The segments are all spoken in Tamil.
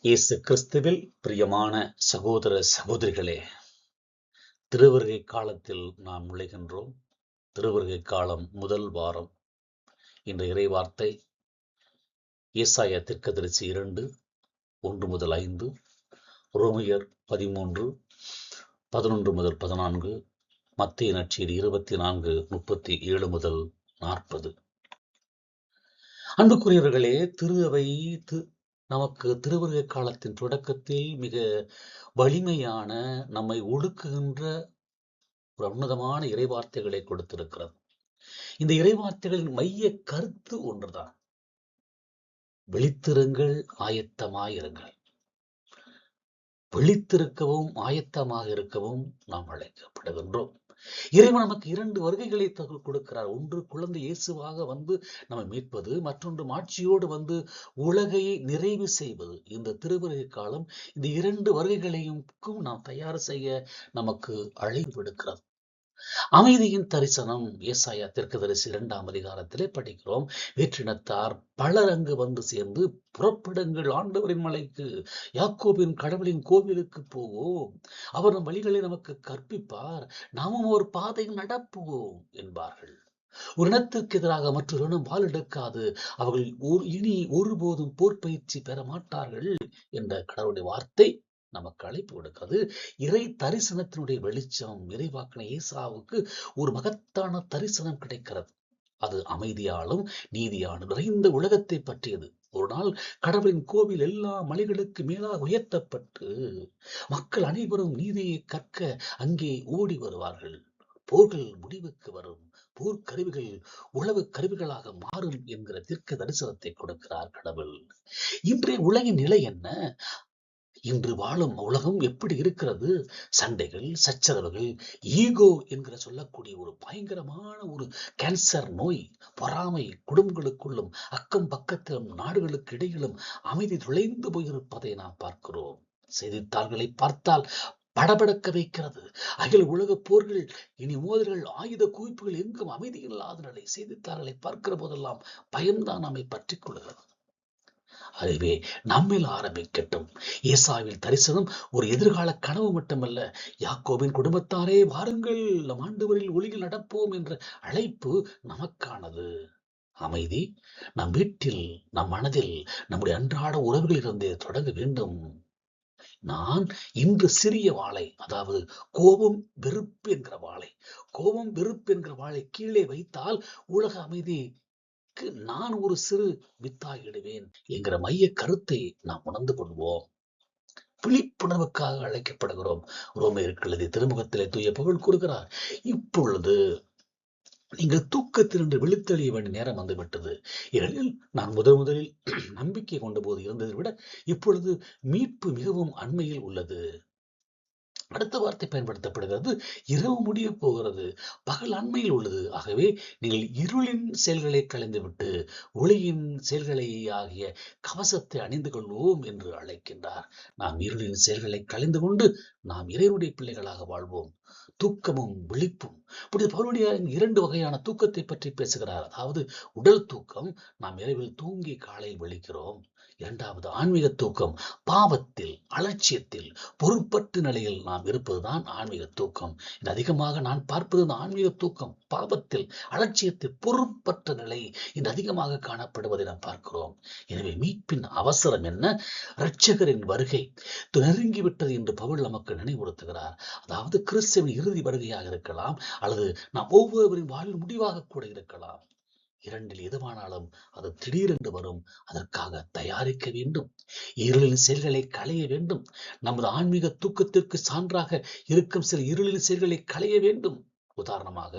இயேசு கிறிஸ்துவில் பிரியமான சகோதர சகோதரிகளே, திருவருகை காலத்தில் நாம் நுழைகின்றோம். திருவருகை காலம் முதல் வாரம். இந்த இறைவார்த்தை ஏசாயா தீர்க்கதரிசி 2:1-5, ரோமையர் 13:11-14, மத்தேயு நற்செய்தி 24:37-40. அன்புக்குரியவர்களே, திரு அவை நமக்கு திருவருகை காலத்தின் தொடக்கத்தில் மிக வலிமையான, நம்மை ஒடுக்குகின்ற ஒரு உன்னதமான இறைவார்த்தைகளை கொடுத்திருக்கிறது. இந்த இறைவார்த்தைகளின் மைய கருத்து ஒன்றுதான்: விழித்திருங்கள், ஆயத்தமாயிருங்கள். விழித்திருக்கவும் ஆயத்தமாக இருக்கவும் நாம் அழைக்கப்படுகின்றோம். இறைவன் நமக்கு 2 வருகைகளை கொடுக்கிறார். ஒன்று, குழந்தை இயேசுவாக வந்து நம்மை மீட்பது. மற்றொன்று, மாட்சியோடு வந்து உலகை நிறைவு செய்வது. இந்த திருவருகை காலம் இந்த 2 வருகைகளையும் நாம் தயார் செய்ய நமக்கு அழைப்பு விடுக்கிறது. அமைதியின் தரிசனம் ஏசாயா தீர்க்கதரிசி 2ஆம் அதிகாரத்திலே படிக்கிறோம். வேற்றினத்தார் பலர் அங்கு வந்து சேர்ந்து, புறப்படுங்கள், ஆண்டவரின் மலைக்கு, யாக்கோபின் கடவுளின் கோவிலுக்கு போவோம். அவர் நம் வழிகளை நமக்கு கற்பிப்பார், நாமும் ஒரு பாதையில் நடப்போம் என்பார்கள். ஒரு இனத்திற்கு எதிராக மற்றொரு இனம் வாள் எடுக்காது, அவர்கள் இனி ஒருபோதும் போர் பயிற்சி பெற மாட்டார்கள் என்ற கடவுளுடைய வார்த்தை நமக்கு அழைப்பு கொடுக்கிறது. இறை தரிசனத்தினுடைய வெளிச்சம் இறைவாக்கின ஏசாவுக்கு ஒரு மகத்தான தரிசனம் கிடைக்கிறது. அது அமைதியாலும் நீதியாலும் நிறைந்த உலகத்தை பற்றியது. ஒரு நாள் கடவுளின் கோவில் எல்லா மலைகளுக்கு மேலாக உயர்த்தப்பட்டு மக்கள் அனைவரும் நீதியை கற்க அங்கே ஓடி வருவார்கள். போர்கள் முடிவுக்கு வரும், போர் கருவிகள் உளவு கருவிகளாக மாறும் என்கிற தீர்க்க தரிசனத்தை கொடுக்கிறார் கடவுள். இன்றைய உலகின் நிலை என்ன? இன்று வாழும் உலகம் எப்படி இருக்கிறது? சண்டைகள், சச்சரவுகள், ஈகோ என்கிற சொல்லக்கூடிய ஒரு பயங்கரமான ஒரு கேன்சர் நோய், பொறாமை குடும்பங்களுக்குள்ளும் அக்கம் பக்கத்திலும் நாடுகளுக்கு இடையிலும் அமைதி துளைந்து போயிருப்பதை நாம் பார்க்கிறோம். செய்தித்தாள்களை பார்த்தால் படபடக்க வைக்கிறது. அகில உலக போர்கள், இனி மோதல்கள், ஆயுத குவிப்புகள், எங்கும் அமைதி இல்லாத நிலை. செய்தித்தாள்களை பார்க்கிற போதெல்லாம் பயம்தான் நம்மை பற்றிக் கொள்கிறது. அதுவே நம்மில் ஆரம்பிக்கட்டும். ஏசாவில் தரிசனம் ஒரு எதிர்கால கனவு மட்டுமல்ல. யாக்கோபின் குடும்பத்தாரே வாருங்கள், நம் ஆண்டவரில் ஒளியில் நடப்போம் என்ற அழைப்பு நமக்கானது. அமைதி நம் வீட்டில், நம் மனதில், நம்முடைய அன்றாட உறவுகளில் இருந்தே தொடங்க வேண்டும். நான் இன்று சிறிய வாளை, அதாவது கோபம் வெறுப்பு என்கிற வாளை, கோபம் வெறுப்பு என்கிற வாளை கீழே வைத்தால் உலக அமைதி நான் ஒரு சிறு வித்தாகிடுவேன் என்கிற மைய கருத்தை நாம் உணர்ந்து கொள்வோம். விழிப்புணர்வுக்காக அழைக்கப்படுகிறோம். ரோமையருக்கு எழுதிய திருமுகத்திலே தூய பவுல் கூறுகிறார், இப்பொழுது நீங்கள் தூக்கத்திலிருந்து விழித்தெழிய வேண்டிய நேரம் வந்துவிட்டது. ஏனெனில் நான் முதலில் நம்பிக்கை கொண்ட போது இருந்ததை விட இப்பொழுது மீட்பு மிகவும் அண்மையில் உள்ளது. அடுத்த வார்த்தை பயன்படுத்தப்படுகிறது, இரவு முடிய போகிறது, பகல் அண்மையில் உள்ளது. ஆகவே நீங்கள் இருளின் செயல்களை களைந்துவிட்டு ஒளியின் செயல்களை ஆகிய கவசத்தை அணிந்து கொள்வோம் என்று அழைக்கின்றார். நாம் இருளின் செயல்களை களைந்து கொண்டு நாம் இறைவனுடைய பிள்ளைகளாக வாழ்வோம். தூக்கமும் விழிப்பும். பவுலுடைய 2 வகையான தூக்கத்தை பற்றி பேசுகிறார். அதாவது உடல் தூக்கம், நாம் இரவில் தூங்கி காலையில் விழிக்கிறோம். 2வது ஆன்மீக தூக்கம், பாவத்தில், அலட்சியத்தில், பொறுப்பற்ற நிலையில் நாம் இருப்பதுதான் ஆன்மீக தூக்கம். இது அதிகமாக நான் பார்ப்பது இந்த ஆன்மீக தூக்கம், பாவத்தில், அலட்சியத்தில், பொறுப்பற்ற நிலை இன்று அதிகமாக காணப்படுவதை நாம் பார்க்கிறோம். எனவே மீட்பின் அவசரம் என்ன? இரட்சகரின் வருகை நெருங்கிவிட்டது என்று பவுல் நமக்கு நினைவுறுத்துகிறார். அதாவது கிறிஸ்துவின் இறுதி வருகையாக இருக்கலாம், அல்லது நாம் ஒவ்வொருவரின் வாழ்வில் முடிவாக கூட இருக்கலாம். 2ல் எதுவானாலும் அது திடீரென்று வரும். அதற்காக தயாரிக்க வேண்டும். இருளின் செயல்களை களைய வேண்டும். நமது ஆன்மீக தூக்கத்திற்கு சான்றாக இருக்கும் சில இருளின் செயல்களை களைய வேண்டும். உதாரணமாக,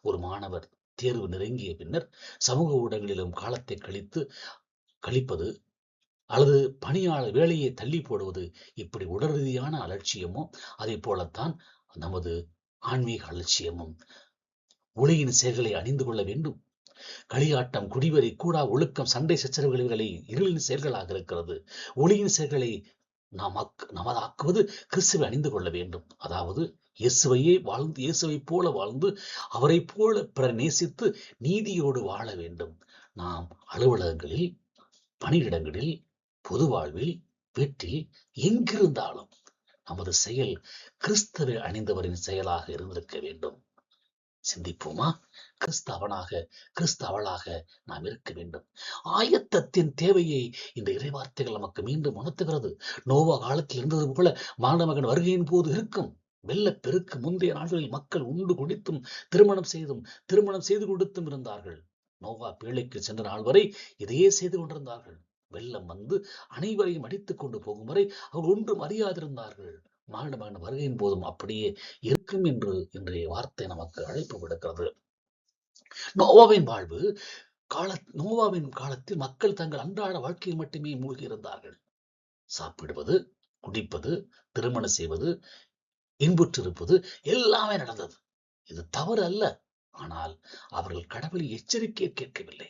ஒரு மாணவர் தேர்வு நெருங்கிய பின்னர் சமூக ஊடகங்களிலும் காலத்தை கழிப்பது, அல்லது பணியாளர் வேலையை தள்ளி போடுவது, இப்படி உடல் ரீதியான அலட்சியமோ அதே போலத்தான் நமது ஆன்மீக அலட்சியமும். ஒளியின் செயல்களை அணிந்து கொள்ள வேண்டும். களியாட்டம், குடிவெறி, கூடா ஒழுக்கம், சண்டை சச்சரவுகளை இருளின் செயல்களாக இருக்கிறது. ஒளியின் செயல்களை நமதாக்குவது கிறிஸ்துவை அணிந்து கொள்ள வேண்டும். அதாவது இயேசுவையே வாழ்ந்து, இயேசுவை போல வாழ்ந்து, அவரை போல பிறர் நேசித்து நீதியோடு வாழ வேண்டும். நாம் அலுவலகங்களில், பணியிடங்களில், பொது வாழ்வில் வீட்டில் எங்கிருந்தாலும் நமது செயல் கிறிஸ்தவை அணிந்தவரின் செயலாக இருந்திருக்க வேண்டும். சிந்திப்போமா? கிறிஸ்தவளாக நாம் இருக்க வேண்டும். ஆயத்தத்தின் தேவையை இந்த இறைவார்த்தைகள் நமக்கு மீண்டும் உணர்த்துகிறது. நோவா காலத்தில் இருந்தது போல மாணவன் வருகையின் போது இருக்கும். வெள்ளப்பெருக்கு முந்தைய நாட்களில் மக்கள் உண்டு குடித்தும் திருமணம் செய்து கொடுத்தும் இருந்தார்கள். நோவா பேழைக்கு சென்ற நாள் வரை இதையே செய்து கொண்டிருந்தார்கள். வெள்ளம் வந்து அனைவரையும் அடித்துக் கொண்டு போகும் வரை அவர்கள் ஒன்றும் அறியாதிருந்தார்கள். மாணவன் வருகையின் போதும் அப்படியே இருக்கும் என்று இன்றைய வார்த்தை நமக்கு அழைப்பு விடுக்கிறது. நோவாவின் காலத்தில் மக்கள் தங்கள் அன்றாட வாழ்க்கையில் மட்டுமே மூழ்கி இருந்தார்கள். சாப்பிடுவது, குடிப்பது, திருமணம் செய்வது, இன்புற்றிருப்பது எல்லாமே நடந்தது. இது தவறு அல்ல. ஆனால் அவர்கள் கடவுளின் எச்சரிக்கையை கேட்கவில்லை.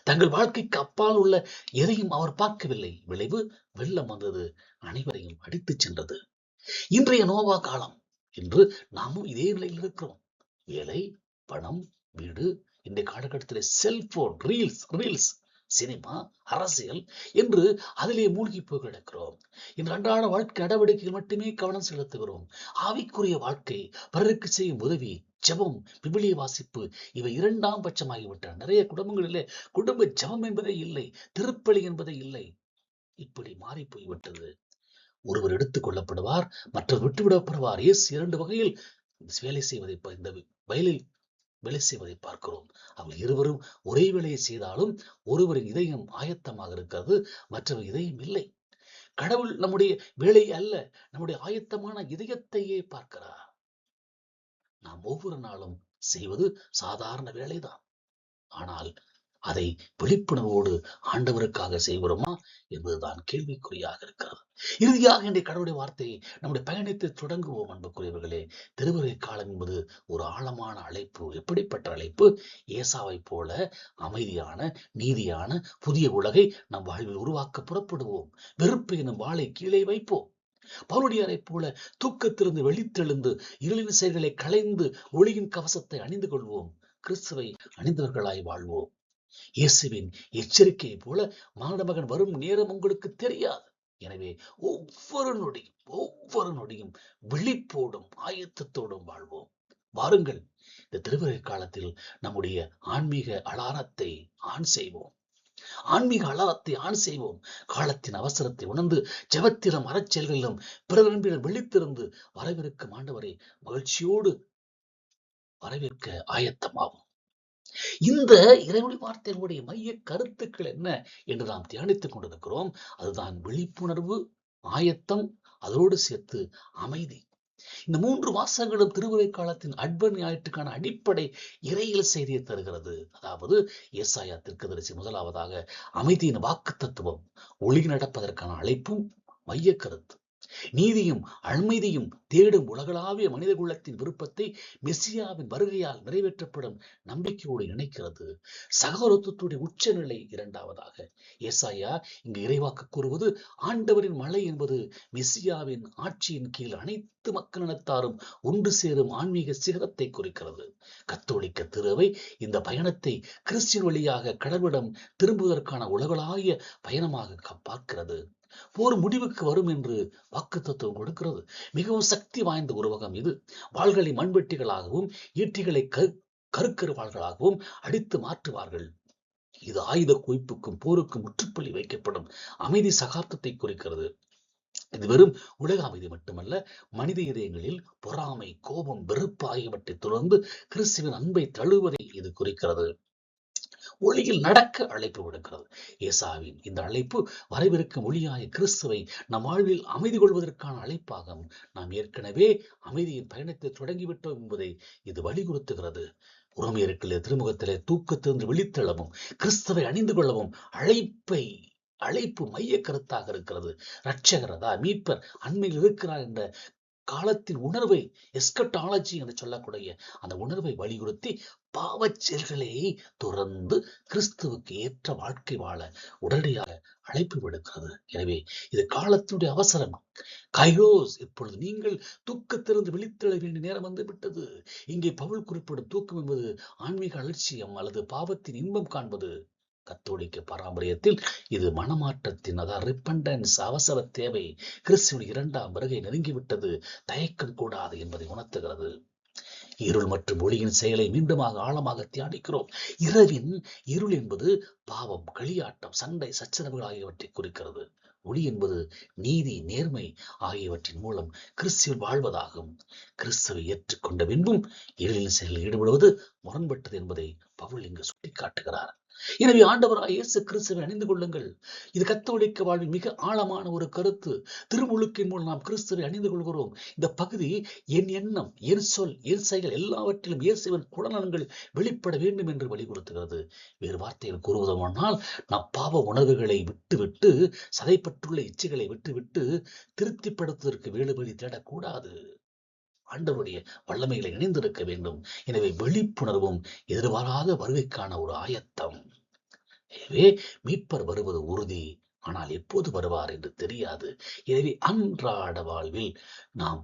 தங்கள் வாழ்க்கைக்கு அப்பால் உள்ள எதையும் அவர் பார்க்கவில்லை. விளைவு வெள்ளம் வந்தது, அனைவரையும் அடித்துச் சென்றது. இன்றைய நோவா காலம் என்று நாமும் இதே நிலையில் இருக்கிறோம். வேலை, பணம், வீடு, இன்றைய காலகட்டத்தில் செல்போன், ரீல்ஸ், சினிமா, அரசியல் என்று அதிலே மூழ்கி போய் கிடக்கிறோம். இன்று அன்றாட வாழ்க்கை நடவடிக்கைகள் மட்டுமே கவனம் செலுத்துகிறோம். ஆவிக்குரிய வாழ்க்கை, பிறருக்கு செய்யும் உதவி, ஜெபம், விவிலிய வாசிப்பு இவை இரண்டாம் பட்சமாகிவிட்டன. நிறைய குடும்பங்களிலே குடும்ப ஜெபம் என்பதே இல்லை, திருப்பலி என்பதே இல்லை. இப்படி மாறி போய்விட்டது. ஒருவர் எடுத்துக் கொள்ளப்படுவார், மற்றவர் விட்டுவிடப்படுவார். இயேசு 2 வகையில் வேலை செய்வதை இந்த வயலில் வேலை செய்வதை பார்க்கிறோம். அவர்கள் இருவரும் ஒரே வேலையை செய்தாலும் ஒருவரின் இதயம் ஆயத்தமாக இருக்கிறது, மற்றவர் இதயம் இல்லை. கடவுள் நம்முடைய வேலை அல்ல, நம்முடைய ஆயத்தமான இதயத்தையே பார்க்கிறார். நாம் ஒவ்வொரு நாளும் செய்வது சாதாரண வேலைதான். ஆனால் அதை விழிப்புணர்வோடு ஆண்டவருக்காக செய்கிறோமா என்பதுதான் கேள்விக்குறியாக இருக்கிறது. இறுதியாக இன்றைய கடவுளுடைய வார்த்தையை நம்முடைய பயணத்தை தொடங்குவோம். அன்புக்குரியவர்களே, திருவருகை காலம் என்பது ஒரு ஆழமான அழைப்பு. எப்படிப்பட்ட அழைப்பு? ஏசாவை போல அமைதியான, நீதியான புதிய உலகை நம் வாழ்வில் உருவாக்க புறப்படுவோம். வெறுப்பு எனும் வாளை கீழே வைப்போம். பவுலடியாரை போல தூக்கத்திலிருந்து வெளித்தெழுந்து இருளின் செயல்களை களைந்து ஒளியின் கவசத்தை அணிந்து கொள்வோம். கிறிஸ்துவை அணிந்தவர்களாய் வாழ்வோம். இயேசுவின் எச்சரிக்கையை போல மாணவன் வரும் நேரம் உங்களுக்கு தெரியாது. எனவே ஒவ்வொரு நொடியும் விழிப்போடும் ஆயத்தத்தோடும் வாழ்வோம். வாருங்கள், இந்த திருவருகை காலத்தில் நம்முடைய ஆன்மீக அலாரத்தை ஆன் செய்வோம். காலத்தின் அவசரத்தை உணர்ந்து ஜெபத்திலும் அறச்செயல்களிலும் பிறரிடம் விழித்திருந்து வரவிருக்கும் ஆண்டவரை மகிழ்ச்சியோடு வரவேற்க ஆயத்தமாகும். இந்த இறைவழி வார்த்தையினுடைய மைய கருத்துக்கள் என்ன என்று நாம் தியானித்துக் கொண்டிருக்கிறோம். அதுதான் விழிப்புணர்வு, ஆயத்தம், அதோடு சேர்த்து அமைதி. இந்த 3 வாசகங்களும் திருவருகை காலத்தின் அட்பன் ஞாயிற்றுக்கான அடிப்படை இறையியல் செய்தியை தருகிறது. அதாவது ஏசாயா தீர்க்கதரிசி முதலாவதாக அமைதியின் வாக்கு தத்துவம், ஒளி நடப்பதற்கான அழைப்பும் மைய கருத்து. நீதியும் அமைதியும் தேடும் உலகளாவிய மனித குலத்தின் விருப்பத்தை மெசியாவின் வருகையால் நிறைவேற்றப்படும் நம்பிக்கையோடு இணைக்கிறது. சகோதரத்துவத்துடைய உச்சநிலை இரண்டாவதாக ஏசாயா இங்கு இறைவாக்கு கூறுவது ஆண்டவரின் மலை என்பது மெசியாவின் ஆட்சியின் கீழ் அனைத்து மக்களினத்தாரும் ஒன்று சேரும் ஆன்மீக சிகரத்தை குறிக்கிறது. கத்தோலிக்க திருவை இந்த பயணத்தை கிறிஸ்டின் வழியாக கடவுளிடம் திரும்புவதற்கான உலகளாவிய பயணமாக பார்க்கிறது. போர் முடிவுக்கு வரும் என்று வாக்கு தத்துவம் கொடுக்கிறது. மிகவும் சக்தி வாய்ந்த உருவகம் இது. வாள்களை மண்வெட்டிகளாகவும் ஈட்டிகளை கருக்கரு வாள்களாகவும் அடித்து மாற்றுவார்கள். இது ஆயுத குவிப்புக்கும் போருக்கும் முற்றுப்புள்ளி வைக்கப்படும் அமைதி சகாப்தத்தை குறிக்கிறது. இது வெறும் உலக அமைதி மட்டுமல்ல, மனித இதயங்களில் பொறாமை, கோபம், வெறுப்பு ஆகியவற்றை தொடர்ந்து கிறிஸ்துவின் அன்பை தழுவதை இது குறிக்கிறது. ஒளியில் நடக்க அழைப்பு விடுக்கிறது. ஏசாவின் இந்த அழைப்பு வரவிருக்கும் ஒளியாய கிறிஸ்துவை நம் வாழ்வில் அமைதி கொள்வதற்கான அழைப்பாகும். நாம் ஏற்கனவே அமைதியின் பயணத்தை தொடங்கிவிட்டோம் என்பதை இது வலியுறுத்துகிறது. உரோமையருக்குள்ளே திருமுகத்திலே தூக்கத்திலிருந்து விழித்தெழவும் கிறிஸ்துவை அணிந்து கொள்ளவும் அழைப்பு மைய கருத்தாக இருக்கிறது. ரட்சகரதா மீட்பர் அண்மையில் இருக்கிறார் என்ற காலத்தின் உணர்வை, எஸ்கட்டாலஜி என்று சொல்லக்கூடிய அந்த உணர்வை வலியுறுத்தி பாவச் செயல்களை துறந்து கிறிஸ்துவுக்கு ஏற்ற வாழ்க்கை வாழ உடனடியாக அழைப்பு விடுக்கிறது. எனவே இது காலத்தினுடைய அவசரம். கைரோஸ், இப்பொழுது நீங்கள் தூக்கத்திலிருந்து விழித்தெழ வேண்டிய நேரம் வந்து விட்டது. இங்கே பவுல் குறிப்பிடும் தூக்கம் என்பது ஆன்மீக அலட்சியம் அல்லது பாவத்தின் இன்பம் காண்பது. கத்தோலிக்க பாரம்பரியத்தில் இது மனமாற்றத்தின் அதாவது ரிப்பண்டன்ஸ் அவசர தேவை, கிறிஸ்துவின் 2ஆம் வருகை நெருங்கிவிட்டது, தயக்கம் கூடாது என்பதை உணர்த்துகிறது. இருள் மற்றும் ஒளியின் செயலை மீண்டுமாக ஆழமாக தியானிக்கிறோம். இரவின் இருள் என்பது பாவம், களியாட்டம், சண்டை, சச்சரவுகள் ஆகியவற்றை குறிக்கிறது. ஒளி என்பது நீதி, நேர்மை ஆகியவற்றின் மூலம் கிறிஸ்துவில் வாழ்வதாகும். கிறிஸ்துவை ஏற்றுக்கொண்ட பின்பும் இருளின் செயலில் ஈடுபடுவது முரண்பட்டது என்பதை பவுல் இங்கு சுட்டிக்காட்டுகிறார். எனவே ஆண்டவராய் இயேசு கிறிஸ்துவை அணிந்து கொள்ளுங்கள். இது கத்தோலிக்க வாழ்வின் மிக ஆழமான ஒரு கருத்து. திருமுழுக்கின் மூலம் நாம் கிறிஸ்துவை அணிந்து கொள்கிறோம். இந்த பகுதி என் எண்ணம், என் சொல், என் செயல் எல்லாவற்றிலும் இயேசுவின் குணநலன்கள் வெளிப்பட வேண்டும் என்று வலியுறுத்துகிறது. வேறு வார்த்தையில் கூறுவதானால், நாம் பாவ உணர்வுகளை விட்டுவிட்டு, சதைப்பட்டுள்ள இச்சைகளை விட்டுவிட்டு திருப்திப்படுத்துவதற்கு வேறு வழி தேடக்கூடாது. ஆண்டவருடைய வல்லமைகளை இணைந்திருக்க வேண்டும். எனவே விழிப்புணர்வும் எதிர்பாராத வருகைக்கான ஒரு ஆயத்தம். எனவே மீட்பர் வருவது உறுதி, ஆனால் எப்போது வருவார் என்று தெரியாது. எனவே அன்றாட வாழ்வில் நாம்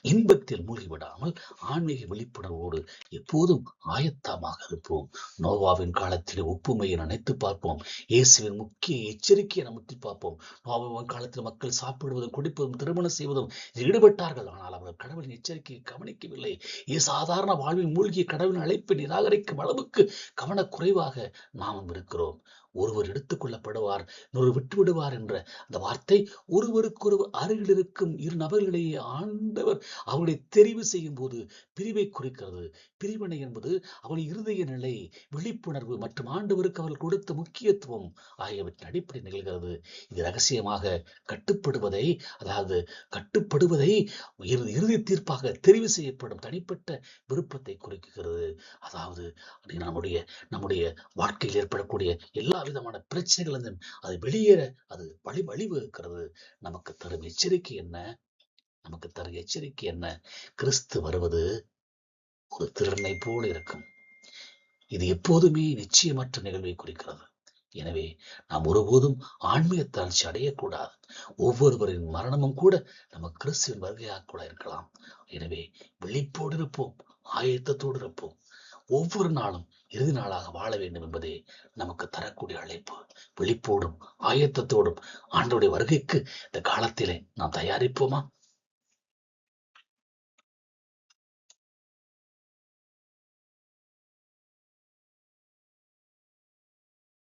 இன்பத்தில் மூழ்கிவிடாமல் ஆன்மீக விழிப்புணர்வோடு எப்போதும் ஆயத்தமாக இருப்போம். நோவாவின் காலத்தில் ஒப்புமையை நினைத்து பார்ப்போம். இயேசுவின் முக்கிய எச்சரிக்கையை நமக்கு பார்ப்போம். நோவாவின் காலத்தில் மக்கள் சாப்பிடுவதும் குடிப்பதும் திருமணம் செய்வதும் ஈடுபட்டார்கள். ஆனால் அவர்கள் கடவுளின் எச்சரிக்கையை கவனிக்கவில்லை. சாதாரண வாழ்வில் மூழ்கிய கடவுளின் அழைப்பை நிராகரிக்கும் அளவுக்கு கவனக்குறைவாக நாம் இருக்கிறோம். ஒருவர் எடுத்துக் கொள்ளப்படுவார், இன்னொரு விட்டு விடுவார் என்ற அந்த வார்த்தை ஒருவருக்கொருவர் அருகில் இருக்கும் இரு நபர்களிடையே ஆண்டவர் அவருடைய தெரிவு செய்யும் போது பிரிவை குறிக்கிறது. பிரிவினை என்பது அவருடைய இருதய நிலை, விழிப்புணர்வு மற்றும் ஆண்டவருக்கு அவர்கள் கொடுத்த முக்கியத்துவம் ஆகியவற்றின் அடிப்படை நிகழ்கிறது. இது ரகசியமாக கட்டுப்படுவதை இறுதி தீர்ப்பாக தெரிவு செய்யப்படும் தனிப்பட்ட விருப்பத்தை குறிக்கிறது. அதாவது நம்முடைய வாழ்க்கையில் ஏற்படக்கூடிய எல்லா விதமான பிரச்சனைகள் அதை வெளியேற அது வழிவகுக்கிறது. நமக்கு தரும் எச்சரிக்கை என்ன? கிறிஸ்து வருவது ஒரு திருடனை போல இருக்கும். இது எப்போதுமே நிச்சயமற்ற நிகழ்வை குறிக்கிறது. எனவே நாம் ஒருபோதும் ஆன்மீக தளர்ச்சி அடையக்கூடாது. ஒவ்வொருவரின் மரணமும் கூட நம்ம கிறிஸ்துவின் வருகையாக கூட இருக்கலாம். எனவே விழிப்போடு இருப்போம், ஆயத்தத்தோடு இருப்போம். ஒவ்வொரு நாளும் இறுதி நாளாக வாழ வேண்டும் என்பதே நமக்கு தரக்கூடிய அழைப்பு. விழிப்போடும் ஆயத்தத்தோடும் ஆண்டவருடைய வருகைக்கு இந்த காலத்திலே நாம் தயாரிப்போமா?